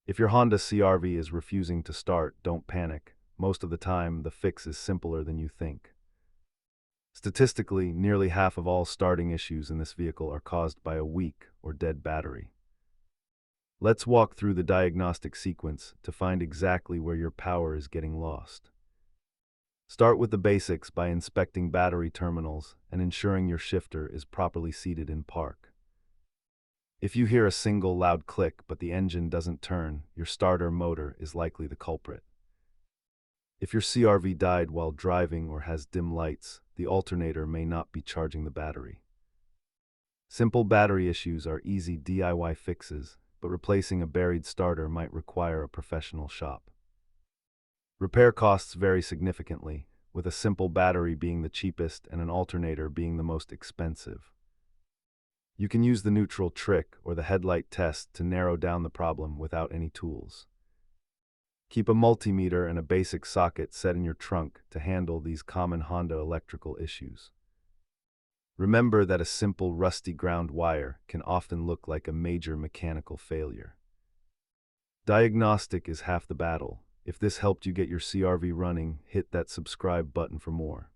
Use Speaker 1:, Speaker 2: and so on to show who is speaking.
Speaker 1: If your Honda CR-V is refusing to start, don't panic. Most of the time, the fix is simpler than you think. Statistically, nearly half of all starting issues in this vehicle are caused by a weak or dead battery. Let's walk through the diagnostic sequence to find exactly where your power is getting lost. Start with the basics by inspecting battery terminals and ensuring your shifter is properly seated in park. If you hear a single loud click but the engine doesn't turn, your starter motor is likely the culprit. If your CR-V died while driving or has dim lights, the alternator may not be charging the battery. Simple battery issues are easy DIY fixes, but replacing a buried starter might require a professional shop. Repair costs vary significantly, with a simple battery being the cheapest and an alternator being the most expensive. You can use the neutral trick or the headlight test to narrow down the problem without any tools. Keep a multimeter and a basic socket set in your trunk to handle these common Honda electrical issues. Remember that a simple rusty ground wire can often look like a major mechanical failure. Diagnostic is half the battle. If this helped you get your CR-V running, hit that subscribe button for more.